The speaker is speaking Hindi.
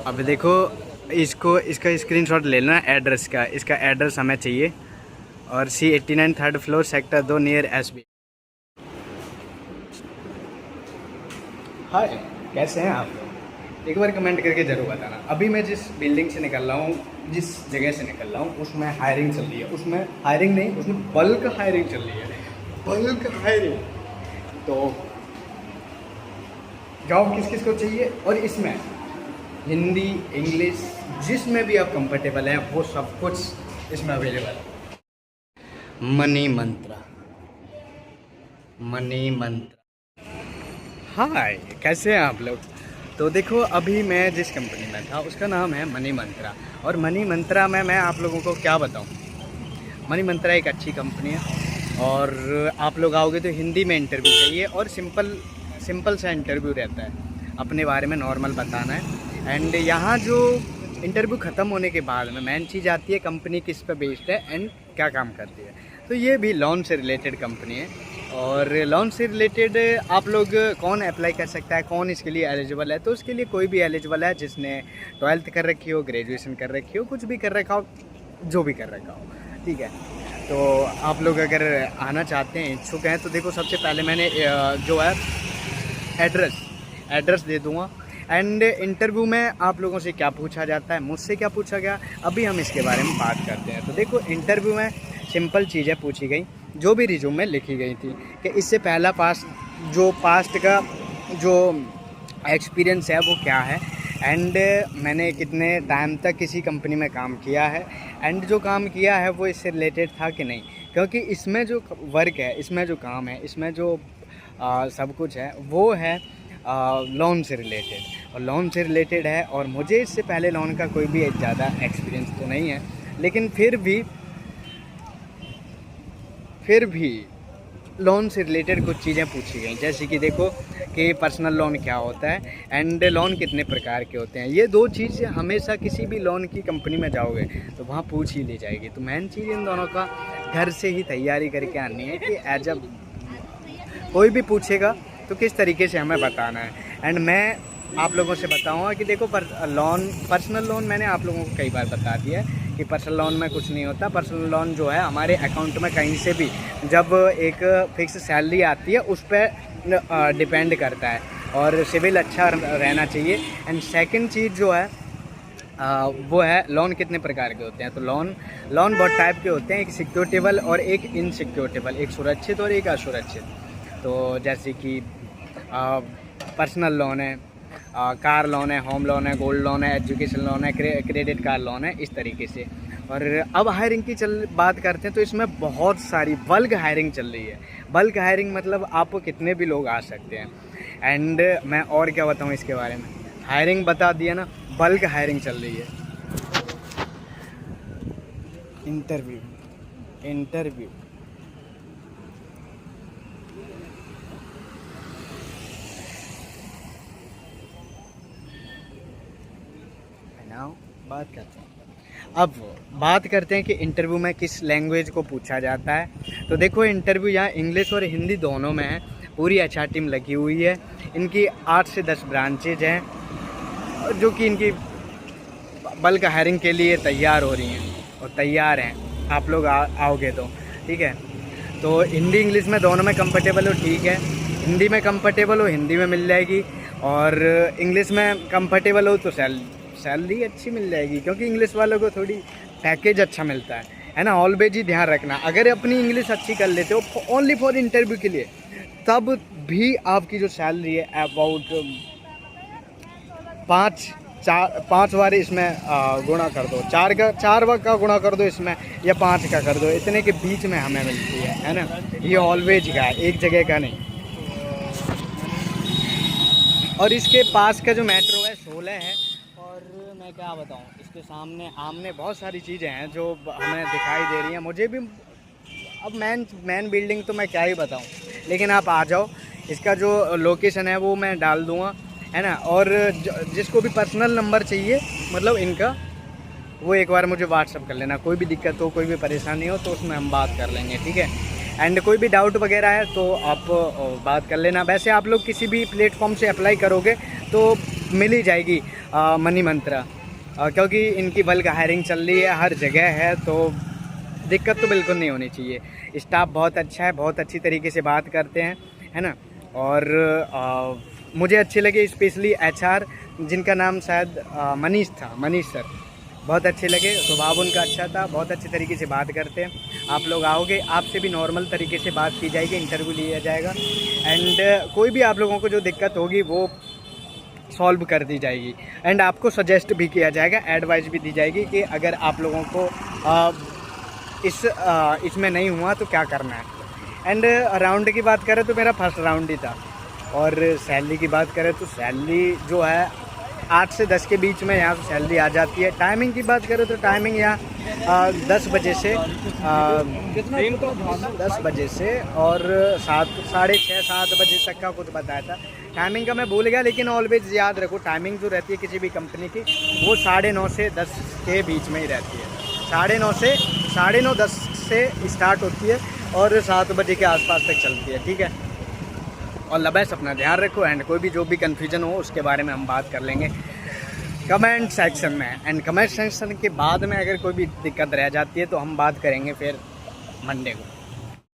अब देखो, इसका स्क्रीनशॉट लेना एड्रेस का। इसका एड्रेस हमें चाहिए। और C89 3rd floor sector 2 near SB। हाय, कैसे हैं आप लोग? एक बार कमेंट करके ज़रूर बताना। अभी मैं जिस बिल्डिंग से निकल रहा हूँ, जिस जगह से निकल रहा हूँ, उसमें हायरिंग चल रही है। उसमें हायरिंग नहीं, उसमें बल्क हायरिंग चल रही है। Bulk hiring. तो जॉब किस किस को चाहिए, और इसमें हिंदी, इंग्लिश, जिसमें भी आप कंफर्टेबल हैं वो सब कुछ इसमें अवेलेबल है। मनी मंत्रा, मनी मंत्रा। हाय, कैसे हैं आप लोग? तो देखो, अभी मैं जिस कंपनी में था उसका नाम है मनी मंत्रा। और मनी मंत्रा में मैं आप लोगों को क्या बताऊं, मनी मंत्रा एक अच्छी कंपनी है। और आप लोग आओगे तो हिंदी में इंटरव्यू चाहिए, और सिंपल सा इंटरव्यू रहता है, अपने बारे में नॉर्मल बताना है। एंड यहाँ जो इंटरव्यू ख़त्म होने के बाद में मेन चीज़ आती है, कंपनी किस पे बेस्ड है एंड क्या काम करती है। तो ये भी लोन से रिलेटेड कंपनी है। और लोन से रिलेटेड आप लोग कौन अप्लाई कर सकता है, कौन इसके लिए एलिजिबल है? तो उसके लिए कोई भी एलिजिबल है जिसने 12th कर रखी हो, ग्रेजुएशन कर रखी हो, कुछ भी कर रखा हो, जो भी कर रखा हो, ठीक है। तो आप लोग अगर आना चाहते हैं, इच्छुक हैं, तो देखो, सबसे पहले मैंने जो है एड्रेस दे दूँगा। एंड इंटरव्यू में आप लोगों से क्या पूछा जाता है, मुझसे क्या पूछा गया, अभी हम इसके बारे में बात करते हैं। तो देखो, इंटरव्यू में सिंपल चीज़ें पूछी गई, जो भी रिज्यूम में लिखी गई थी, कि इससे पहला पास्ट का जो एक्सपीरियंस है वो क्या है, एंड मैंने कितने टाइम तक किसी कंपनी में काम किया है, एंड जो काम किया है वो इससे रिलेटेड था कि नहीं। क्योंकि इसमें जो वर्क है, इसमें जो काम है, इसमें जो सब कुछ है, वो है लोन से रिलेटेड, और लोन से रिलेटेड है। और मुझे इससे पहले लोन का कोई भी ज़्यादा एक्सपीरियंस तो नहीं है, लेकिन फिर भी लोन से रिलेटेड कुछ चीज़ें पूछी गई, जैसे कि देखो कि पर्सनल लोन क्या होता है, एंड लोन कितने प्रकार के होते हैं। ये दो चीज़ हमेशा किसी भी लोन की कंपनी में जाओगे तो वहाँ पूछ ही ली जाएगी। तो मेन चीज़ इन दोनों का घर से ही तैयारी करके आनी है, कि एज अ कोई भी पूछेगा तो किस तरीके से हमें बताना है। एंड मैं आप लोगों से बताऊंगा कि देखो, पर्सनल लोन मैंने आप लोगों को कई बार बता दिया है कि पर्सनल लोन में कुछ नहीं होता। पर्सनल लोन जो है, हमारे अकाउंट में कहीं से भी जब एक फिक्स सैलरी आती है उस पर डिपेंड करता है, और सिविल अच्छा रहना चाहिए। एंड सेकंड चीज़ जो है वो है लोन कितने प्रकार के होते हैं। तो लोन बहुत टाइप के होते हैं, एक सिक्योरेटेबल और एक इनसिक्योरेटेबल, एक सुरक्षित और एक असुरक्षित। तो जैसे कि पर्सनल लोन है, कार लोन है, होम लोन है, गोल्ड लोन है, एजुकेशन लोन है, क्रेडिट कार्ड लोन है, इस तरीके से। और अब हायरिंग की बात करते हैं, तो इसमें बहुत सारी बल्क हायरिंग चल रही है। बल्क हायरिंग मतलब आप कितने भी लोग आ सकते हैं। एंड मैं और क्या बताऊं इसके बारे में, हायरिंग बता दिया ना, बल्क हायरिंग चल रही है। इंटरव्यू बात करते हैं। अब बात करते हैं कि इंटरव्यू में किस लैंग्वेज को पूछा जाता है। तो देखो, इंटरव्यू यहाँ इंग्लिश और हिंदी दोनों में है। पूरी HR टीम लगी हुई है। इनकी 8 से 10 ब्रांचेज हैं, जो कि इनकी बल्क हायरिंग के लिए तैयार हो रही हैं और तैयार हैं। आप लोग आओगे तो ठीक है। तो हिंदी इंग्लिश में दोनों में कंफर्टेबल हो, ठीक है। हिंदी में कंफर्टेबल हो, हिंदी में मिल जाएगी। और इंग्लिश में कंफर्टेबल हो तो सैलरी अच्छी मिल जाएगी, क्योंकि इंग्लिश वालों को थोड़ी पैकेज अच्छा मिलता है ना। ऑलवेज ही ध्यान रखना, अगर अपनी इंग्लिश अच्छी कर लेते हो ओनली फॉर इंटरव्यू के लिए, तब भी आपकी जो सैलरी है अबाउट 5 बार इसमें गुणा कर दो, 4 बार का गुणा कर दो इसमें, या 5 का कर दो, इतने के बीच में हमें मिलती है ना। ये ऑलवेज का है, एक जगह का नहीं। और इसके पास का जो मेट्रो है 16 है। और मैं क्या बताऊं, इसके आमने बहुत सारी चीज़ें हैं जो हमें दिखाई दे रही हैं। मुझे भी अब मेन बिल्डिंग तो मैं क्या ही बताऊं, लेकिन आप आ जाओ। इसका जो लोकेशन है वो मैं डाल दूंगा, है ना। और जिसको भी पर्सनल नंबर चाहिए, मतलब इनका, वो एक बार मुझे व्हाट्सअप कर लेना। कोई भी दिक्कत हो, कोई भी परेशानी हो, तो उसमें हम बात कर लेंगे, ठीक है। एंड कोई भी डाउट वगैरह है तो आप बात कर लेना। वैसे आप लोग किसी भी प्लेटफॉर्म से अप्लाई करोगे तो मिल ही जाएगी मनी मंत्रा, क्योंकि इनकी बल्क हायरिंग चल रही है, हर जगह है, तो दिक्कत तो बिल्कुल नहीं होनी चाहिए। स्टाफ बहुत अच्छा है, बहुत अच्छी तरीके से बात करते हैं, है ना। और मुझे अच्छे लगे स्पेशली HR जिनका नाम शायद मनीष था, मनीष सर, बहुत अच्छे लगे, स्वभाव उनका अच्छा था, बहुत अच्छे तरीके से बात करते हैं। आप लोग आओगे, आपसे भी नॉर्मल तरीके से बात की जाएगी, इंटरव्यू लिया जाएगा, एंड कोई भी आप लोगों को जो दिक्कत होगी वो सॉल्व कर दी जाएगी, एंड आपको सजेस्ट भी किया जाएगा, एडवाइस भी दी जाएगी कि अगर आप लोगों को इसमें नहीं हुआ तो क्या करना है। एंड राउंड की बात करें तो मेरा फर्स्ट राउंड ही था, और सैलरी की बात करें तो सैलरी जो है 8 से 10 के बीच में यहाँ सैलरी आ जाती है। टाइमिंग की बात करें तो टाइमिंग यहाँ 10 बजे से 10 बजे से और 6:30-7 बजे तक का कुछ बताया था। टाइमिंग का मैं भूल गया, लेकिन ऑलवेज याद रखो टाइमिंग जो रहती है किसी भी कंपनी की वो 9:30 से 10 के बीच में ही रहती है। 9:30 से स्टार्ट होती है और 7 बजे के आसपास तक चलती है, ठीक है। और लबैस अपना ध्यान रखो, एंड कोई भी जो भी कन्फ्यूजन हो उसके बारे में हम बात कर लेंगे कमेंट सेक्शन में। एंड कमेंट सेक्शन के बाद में अगर कोई भी दिक्कत रह जाती है तो हम बात करेंगे फिर मंडे को।